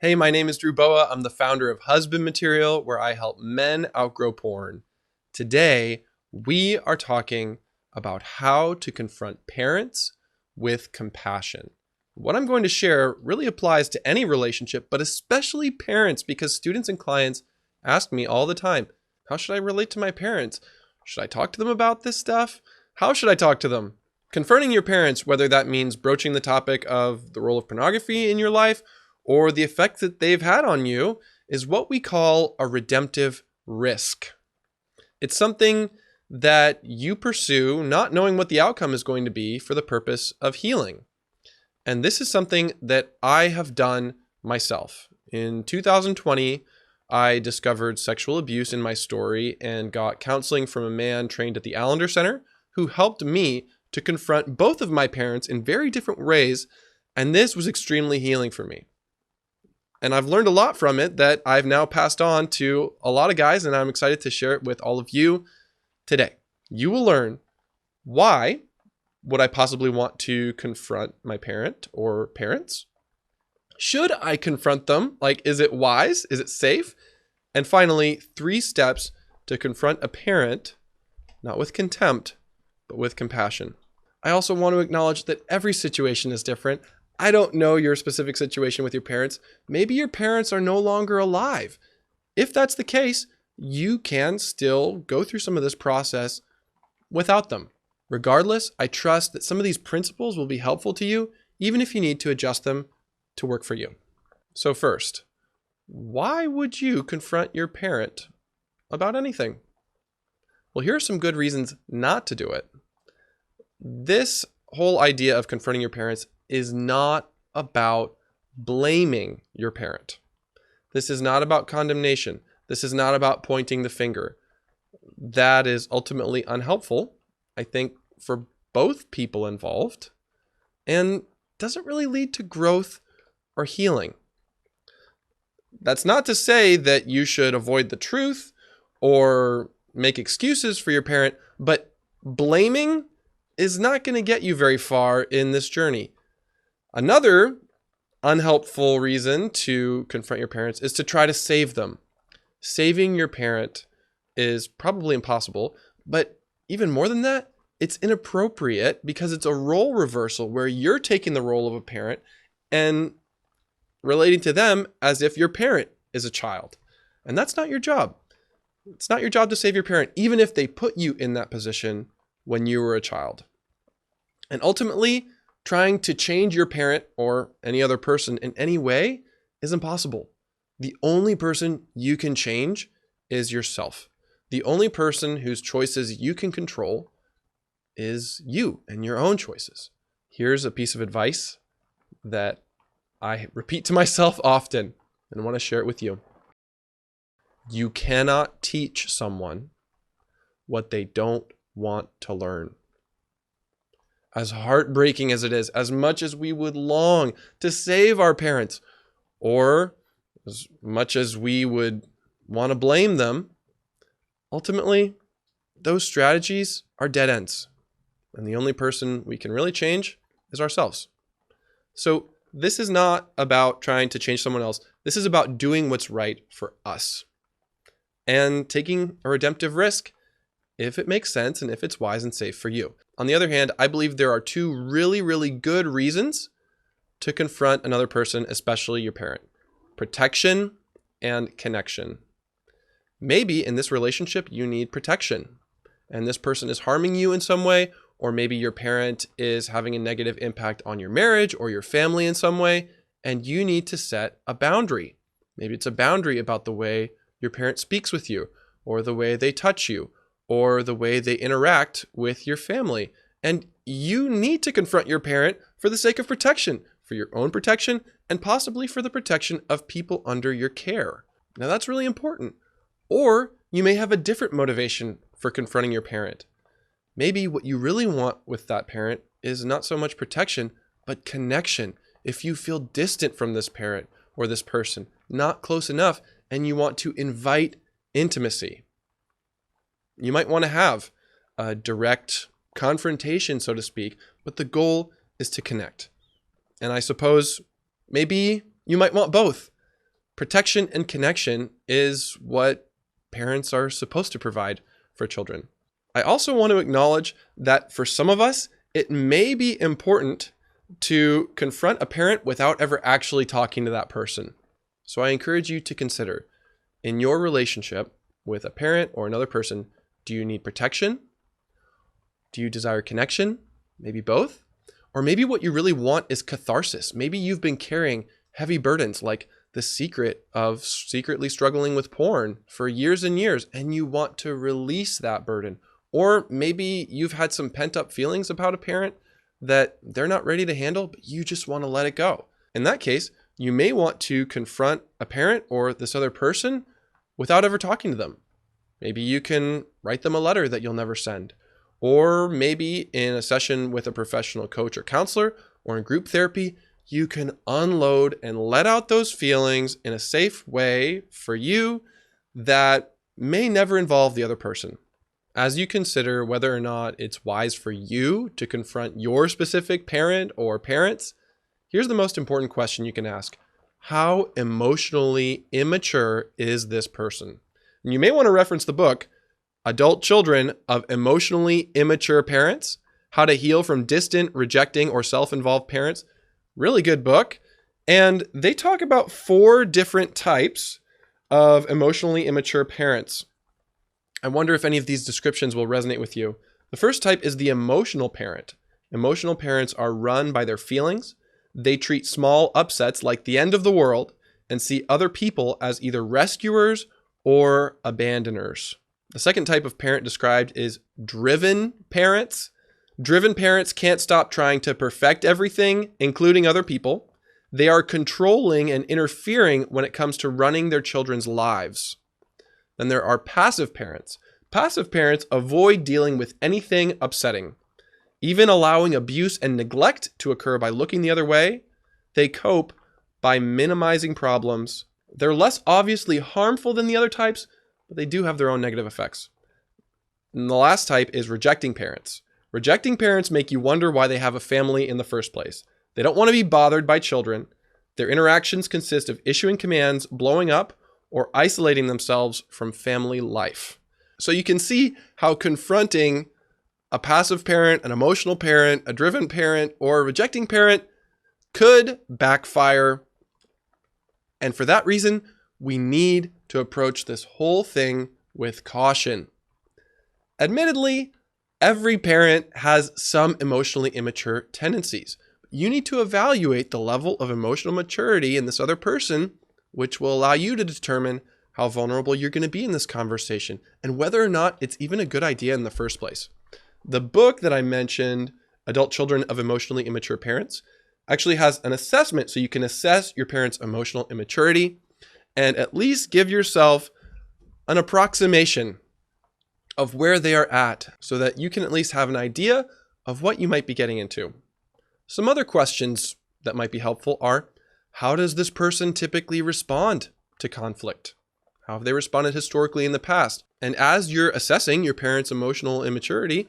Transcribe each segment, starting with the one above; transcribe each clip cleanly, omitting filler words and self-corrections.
Hey, my name is Drew Boa. I'm the founder of Husband Material, where I help men outgrow porn. Today, we are talking about how to confront parents with compassion. What I'm going to share really applies to any relationship, but especially parents, because students and clients ask me all the time, how should I relate to my parents? Should I talk to them about this stuff? How should I talk to them? Confronting your parents, whether that means broaching the topic of the role of pornography in your life or the effect that they've had on you, is what we call a redemptive risk. It's something that you pursue not knowing what the outcome is going to be for the purpose of healing. And this is something that I have done myself. In 2020, I discovered sexual abuse in my story and got counseling from a man trained at the Allender Center who helped me to confront both of my parents in very different ways. And this was extremely healing for me. And I've learned a lot from it that I've now passed on to a lot of guys, and I'm excited to share it with all of you today. You will learn why would I possibly want to confront my parent or parents? Should I confront them? Like, is it wise? Is it safe? And finally, 3 steps to confront a parent, not with contempt, but with compassion. I also want to acknowledge that every situation is different. I don't know your specific situation with your parents. Maybe your parents are no longer alive. If that's the case, you can still go through some of this process without them. Regardless, I trust that some of these principles will be helpful to you, even if you need to adjust them to work for you. So first, why would you confront your parent about anything? Well, here are some good reasons not to do it. This whole idea of confronting your parents is not about blaming your parent. This is not about condemnation. This is not about pointing the finger. That is ultimately unhelpful, I think, for both people involved, and doesn't really lead to growth or healing. That's not to say that you should avoid the truth or make excuses for your parent, but blaming is not going to get you very far in this journey. Another unhelpful reason to confront your parents is to try to save them. Saving your parent is probably impossible, but even more than that, it's inappropriate because it's a role reversal where you're taking the role of a parent and relating to them as if your parent is a child. And that's not your job. It's not your job to save your parent, even if they put you in that position when you were a child. And ultimately, trying to change your parent or any other person in any way is impossible. The only person you can change is yourself. The only person whose choices you can control is you and your own choices. Here's a piece of advice that I repeat to myself often and I want to share it with you. You cannot teach someone what they don't want to learn. As heartbreaking as it is, as much as we would long to save our parents, or as much as we would want to blame them, ultimately, those strategies are dead ends. And the only person we can really change is ourselves. So this is not about trying to change someone else. This is about doing what's right for us and taking a redemptive risk if it makes sense and if it's wise and safe for you. On the other hand, I believe there are 2 really, really good reasons to confront another person, especially your parent: protection and connection. Maybe in this relationship, you need protection, and this person is harming you in some way, or maybe your parent is having a negative impact on your marriage or your family in some way, and you need to set a boundary. Maybe it's a boundary about the way your parent speaks with you, or the way they touch you, or the way they interact with your family. And you need to confront your parent for the sake of protection, for your own protection, and possibly for the protection of people under your care. Now that's really important. Or you may have a different motivation for confronting your parent. Maybe what you really want with that parent is not so much protection, but connection. If you feel distant from this parent or this person, not close enough, and you want to invite intimacy. You might want to have a direct confrontation, so to speak, but the goal is to connect. And I suppose maybe you might want both. Protection and connection is what parents are supposed to provide for children. I also want to acknowledge that for some of us, it may be important to confront a parent without ever actually talking to that person. So I encourage you to consider, in your relationship with a parent or another person, do you need protection? Do you desire connection? Maybe both? Or maybe what you really want is catharsis. Maybe you've been carrying heavy burdens like the secret of secretly struggling with porn for years and years, and you want to release that burden. Or maybe you've had some pent-up feelings about a parent that they're not ready to handle, but you just want to let it go. In that case, you may want to confront a parent or this other person without ever talking to them. Maybe you can write them a letter that you'll never send. Or maybe in a session with a professional coach or counselor or in group therapy, you can unload and let out those feelings in a safe way for you that may never involve the other person. As you consider whether or not it's wise for you to confront your specific parent or parents, here's the most important question you can ask. How emotionally immature is this person? And you may want to reference the book, Adult Children of Emotionally Immature Parents, How to Heal from Distant, Rejecting, or Self-Involved Parents. Really good book. And they talk about 4 different types of emotionally immature parents. I wonder if any of these descriptions will resonate with you. The first type is the emotional parent. Emotional parents are run by their feelings. They treat small upsets like the end of the world and see other people as either rescuers or abandoners. The second type of parent described is driven parents. Driven parents can't stop trying to perfect everything, including other people. They are controlling and interfering when it comes to running their children's lives. Then there are passive parents. Passive parents avoid dealing with anything upsetting. Even allowing abuse and neglect to occur by looking the other way, they cope by minimizing problems. They're less obviously harmful than the other types, but they do have their own negative effects. And the last type is rejecting parents. Rejecting parents make you wonder why they have a family in the first place. They don't want to be bothered by children. Their interactions consist of issuing commands, blowing up, or isolating themselves from family life. So you can see how confronting a passive parent, an emotional parent, a driven parent, or a rejecting parent could backfire. And for that reason, we need to approach this whole thing with caution. Admittedly, every parent has some emotionally immature tendencies. You need to evaluate the level of emotional maturity in this other person, which will allow you to determine how vulnerable you're going to be in this conversation and whether or not it's even a good idea in the first place. The book that I mentioned, Adult Children of Emotionally Immature Parents, actually has an assessment so you can assess your parents' emotional immaturity and at least give yourself an approximation of where they are at so that you can at least have an idea of what you might be getting into. Some other questions that might be helpful are, how does this person typically respond to conflict? How have they responded historically in the past? And as you're assessing your parents' emotional immaturity,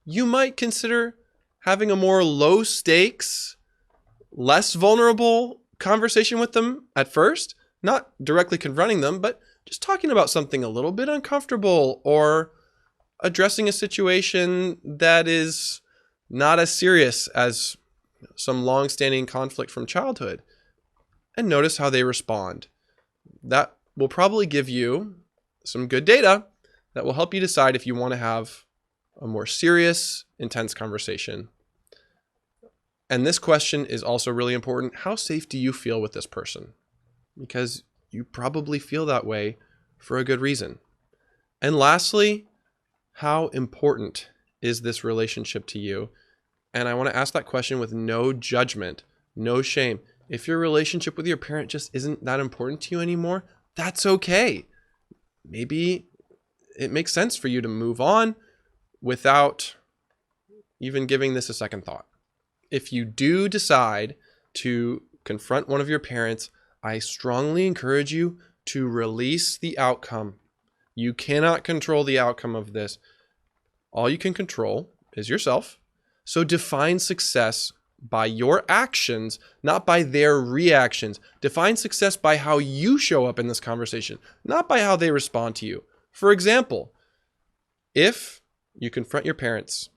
you might consider having a more low stakes, less vulnerable conversation with them at first, not directly confronting them, but just talking about something a little bit uncomfortable or addressing a situation that is not as serious as some long-standing conflict from childhood. And notice how they respond. That will probably give you some good data that will help you decide if you want to have a more serious, intense conversation. And this question is also really important. How safe do you feel with this person? Because you probably feel that way for a good reason. And lastly, how important is this relationship to you? And I want to ask that question with no judgment, no shame. If your relationship with your parent just isn't that important to you anymore, that's okay. Maybe it makes sense for you to move on without even giving this a second thought. If you do decide to confront one of your parents, I strongly encourage you to release the outcome. You cannot control the outcome of this. All you can control is yourself. So define success by your actions, not by their reactions. Define success by how you show up in this conversation, not by how they respond to you. For example, if you confront your parents,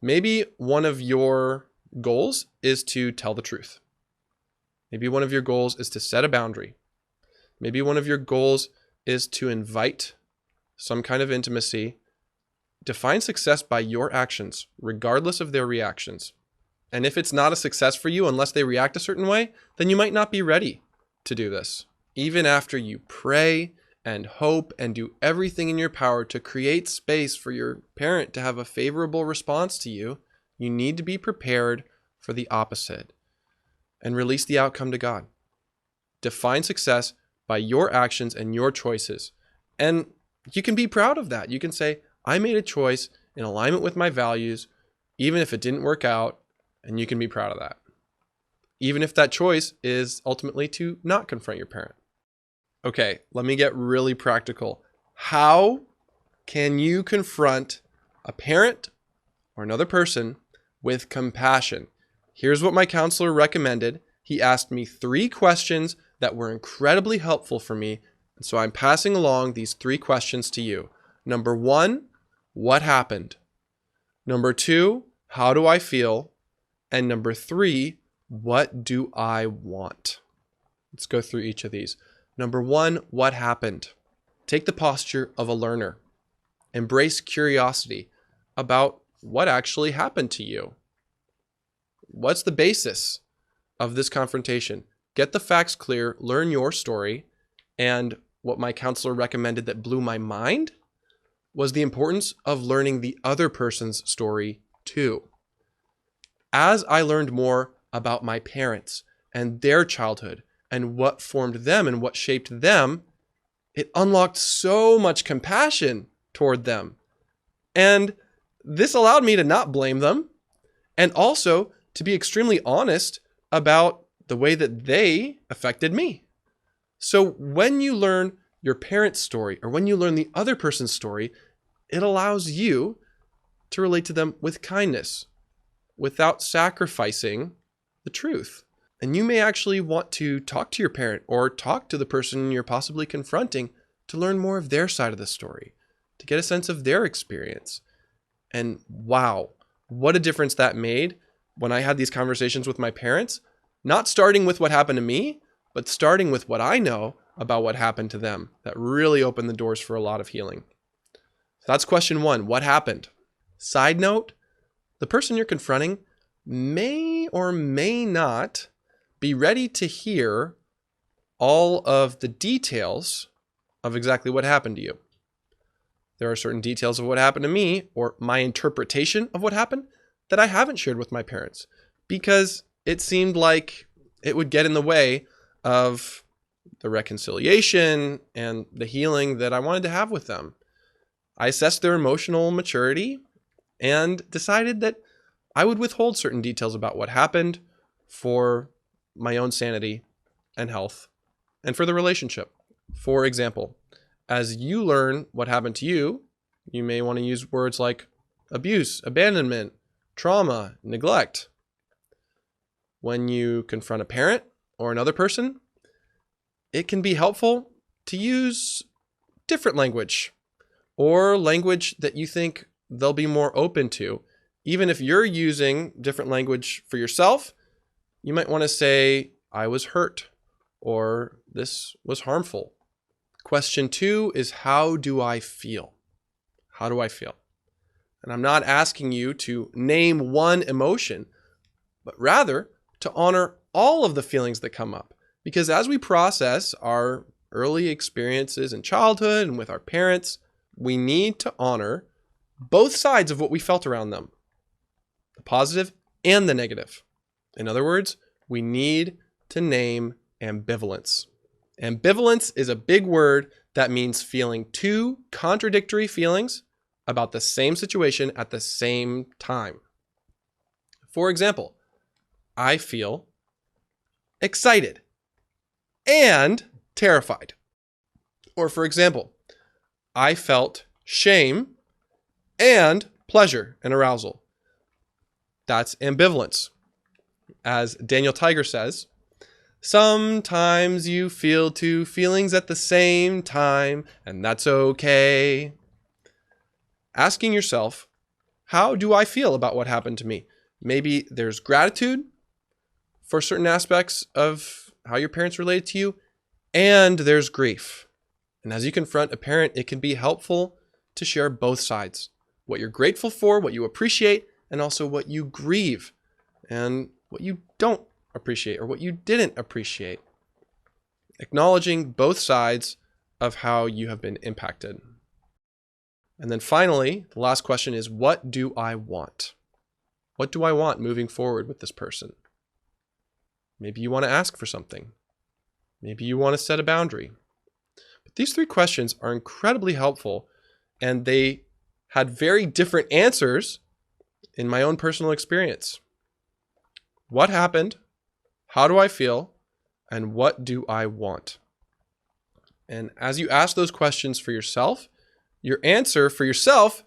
maybe one of your goals is to tell the truth. Maybe one of your goals is to set a boundary. Maybe one of your goals is to invite some kind of intimacy. Define success by your actions, regardless of their reactions. And if it's not a success for you unless they react a certain way, then you might not be ready to do this. Even after you pray and hope and do everything in your power to create space for your parent to have a favorable response to you, you need to be prepared for the opposite and release the outcome to God. Define success by your actions and your choices. And you can be proud of that. You can say, I made a choice in alignment with my values, even if it didn't work out, and you can be proud of that. Even if that choice is ultimately to not confront your parent. Okay, let me get really practical. How can you confront a parent or another person with compassion? Here's what my counselor recommended. He asked me 3 questions that were incredibly helpful for me. And so I'm passing along these 3 questions to you. Number 1, what happened? Number 2, how do I feel? And number 3, what do I want? Let's go through each of these. Number 1, what happened? Take the posture of a learner. Embrace curiosity about what actually happened to you. What's the basis of this confrontation? Get the facts clear, learn your story, and what my counselor recommended that blew my mind was the importance of learning the other person's story too. As I learned more about my parents and their childhood and what formed them and what shaped them, it unlocked so much compassion toward them. And this allowed me to not blame them and also to be extremely honest about the way that they affected me. So when you learn your parent's story or when you learn the other person's story, it allows you to relate to them with kindness without sacrificing the truth. And you may actually want to talk to your parent or talk to the person you're possibly confronting to learn more of their side of the story, to get a sense of their experience. And wow, what a difference that made when I had these conversations with my parents, not starting with what happened to me, but starting with what I know about what happened to them. That really opened the doors for a lot of healing. So that's question 1. What happened? Side note, the person you're confronting may or may not be ready to hear all of the details of exactly what happened to you. There are certain details of what happened to me or my interpretation of what happened that I haven't shared with my parents because it seemed like it would get in the way of the reconciliation and the healing that I wanted to have with them. I assessed their emotional maturity and decided that I would withhold certain details about what happened for my own sanity and health and for the relationship. For example, as you learn what happened to you, you may want to use words like abuse, abandonment, trauma, neglect. When you confront a parent or another person, it can be helpful to use different language or language that you think they'll be more open to. Even if you're using different language for yourself, you might want to say, I was hurt, or this was harmful. Question 2 is, how do I feel? How do I feel? And I'm not asking you to name one emotion, but rather to honor all of the feelings that come up. Because as we process our early experiences in childhood and with our parents, we need to honor both sides of what we felt around them, the positive and the negative. In other words, we need to name ambivalence. Ambivalence is a big word that means feeling 2 contradictory feelings about the same situation at the same time. For example, I feel excited and terrified. Or for example, I felt shame and pleasure and arousal. That's ambivalence. As Daniel Tiger says, sometimes you feel two feelings at the same time, and that's okay. Asking yourself, how do I feel about what happened to me? Maybe there's gratitude for certain aspects of how your parents related to you, and there's grief. And as you confront a parent, it can be helpful to share both sides. What you're grateful for, what you appreciate, and also what you grieve, and what you don't appreciate or what you didn't appreciate. Acknowledging both sides of how you have been impacted. And then finally, the last question is, what do I want? What do I want moving forward with this person? Maybe you want to ask for something. Maybe you want to set a boundary. But these three questions are incredibly helpful, and they had very different answers in my own personal experience. What happened? How do I feel? And what do I want? And as you ask those questions for yourself, your answer for yourself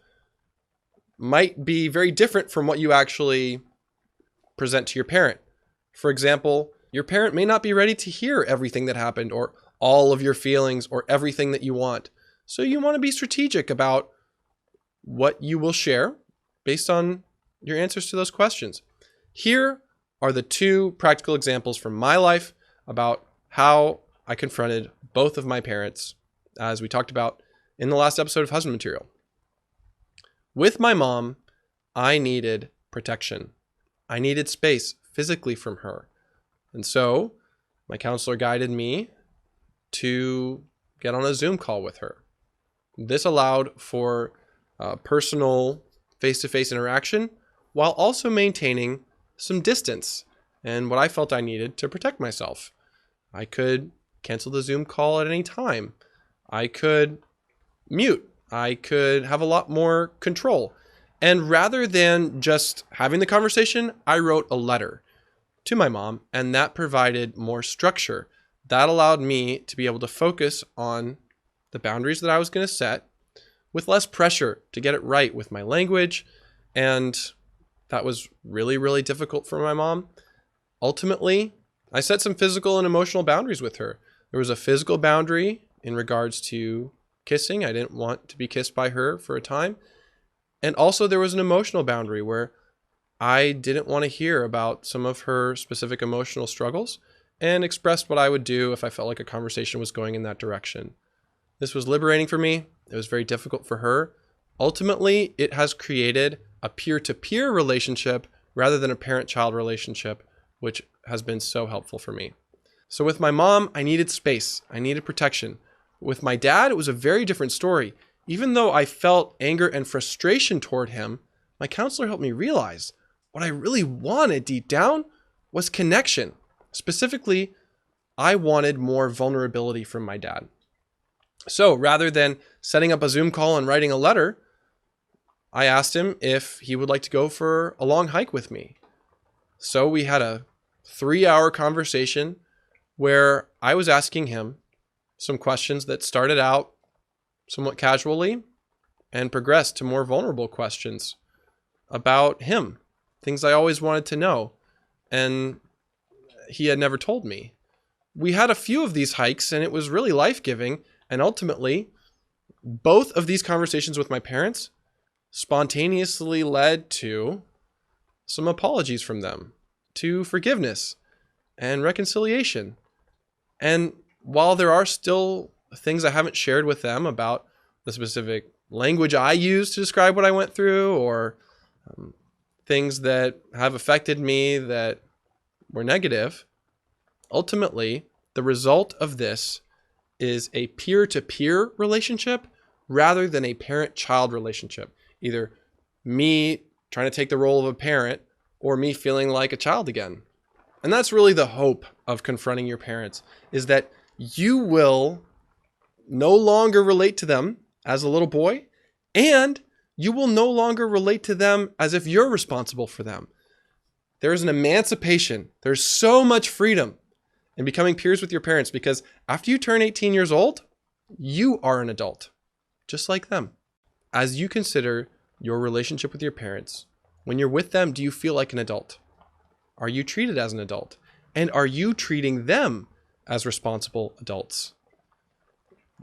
might be very different from what you actually present to your parent. For example, your parent may not be ready to hear everything that happened or all of your feelings or everything that you want. So you want to be strategic about what you will share based on your answers to those questions. Here are the two practical examples from my life about how I confronted both of my parents, as we talked about in the last episode of Husband Material. With my mom, I needed protection. I needed space physically from her. And so my counselor guided me to get on a Zoom call with her. This allowed for personal face-to-face interaction while also maintaining some distance and what I felt I needed to protect myself. I could cancel the Zoom call at any time. I could mute. I could have a lot more control. And rather than just having the conversation, I wrote a letter to my mom, and that provided more structure. That allowed me to be able to focus on the boundaries that I was going to set with less pressure to get it right with my language. And that was really, really difficult for my mom. Ultimately, I set some physical and emotional boundaries with her. There was a physical boundary in regards to kissing. I didn't want to be kissed by her for a time. And also there was an emotional boundary where I didn't want to hear about some of her specific emotional struggles and expressed what I would do if I felt like a conversation was going in that direction. This was liberating for me. It was very difficult for her. Ultimately, it has created a peer-to-peer relationship rather than a parent-child relationship, which has been so helpful for me. So with my mom, I needed space. I needed protection. With my dad, it was a very different story. Even though I felt anger and frustration toward him, my counselor helped me realize what I really wanted deep down was connection. Specifically, I wanted more vulnerability from my dad. So rather than setting up a Zoom call and writing a letter, I asked him if he would like to go for a long hike with me. So we had a 3-hour conversation where I was asking him some questions that started out somewhat casually and progressed to more vulnerable questions about him, things I always wanted to know, and he had never told me. We had a few of these hikes, and it was really life-giving, and ultimately, both of these conversations with my parents spontaneously led to some apologies from them, to forgiveness and reconciliation. And while there are still things I haven't shared with them about the specific language I use to describe what I went through, or things that have affected me that were negative, ultimately, the result of this is a peer-to-peer relationship rather than a parent-child relationship. Either me trying to take the role of a parent or me feeling like a child again. And that's really the hope of confronting your parents, is that you will no longer relate to them as a little boy, and you will no longer relate to them as if you're responsible for them. There is an emancipation. There's so much freedom in becoming peers with your parents, because after you turn 18 years old, you are an adult, just like them. As you consider your relationship with your parents, when you're with them, do you feel like an adult? are you treated as an adult? And are you treating them as responsible adults?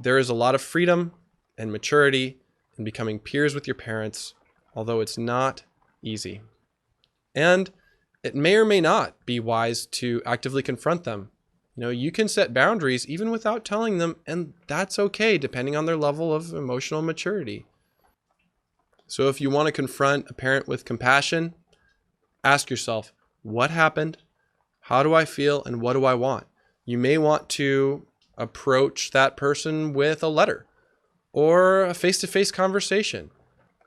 There is a lot of freedom and maturity in becoming peers with your parents, although it's not easy. And it may or may not be wise to actively confront them. You can set boundaries even without telling them, and that's okay, depending on their level of emotional maturity. So if you want to confront a parent with compassion, ask yourself, what happened? How do I feel? And what do I want? You may want to approach that person with a letter or a face-to-face conversation.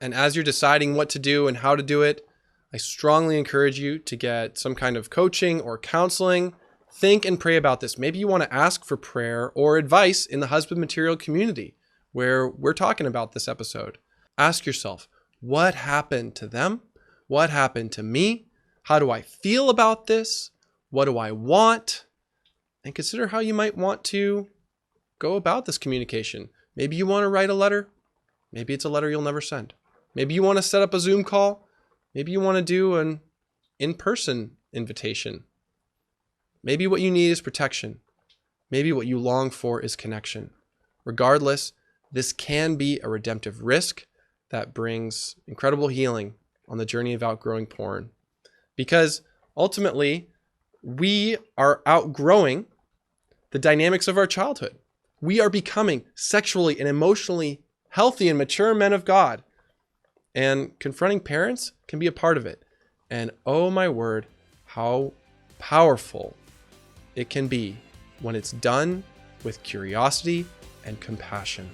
And as you're deciding what to do and how to do it, I strongly encourage you to get some kind of coaching or counseling. Think and pray about this. Maybe you want to ask for prayer or advice in the husband material community where we're talking about this episode. Ask yourself, what happened to them? What happened to me? How do I feel about this? What do I want? And consider how you might want to go about this communication. Maybe you want to write a letter. Maybe it's a letter you'll never send. Maybe you want to set up a Zoom call. Maybe you want to do an in-person invitation. Maybe what you need is protection. Maybe what you long for is connection. Regardless, this can be a redemptive risk that brings incredible healing on the journey of outgrowing porn. Because ultimately, we are outgrowing the dynamics of our childhood. We are becoming sexually and emotionally healthy and mature men of God. And confronting parents can be a part of it. And oh my word, how powerful it can be when it's done with curiosity and compassion.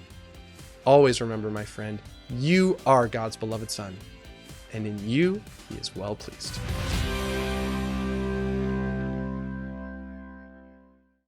Always remember, my friend, you are God's beloved son, and in you he is well pleased.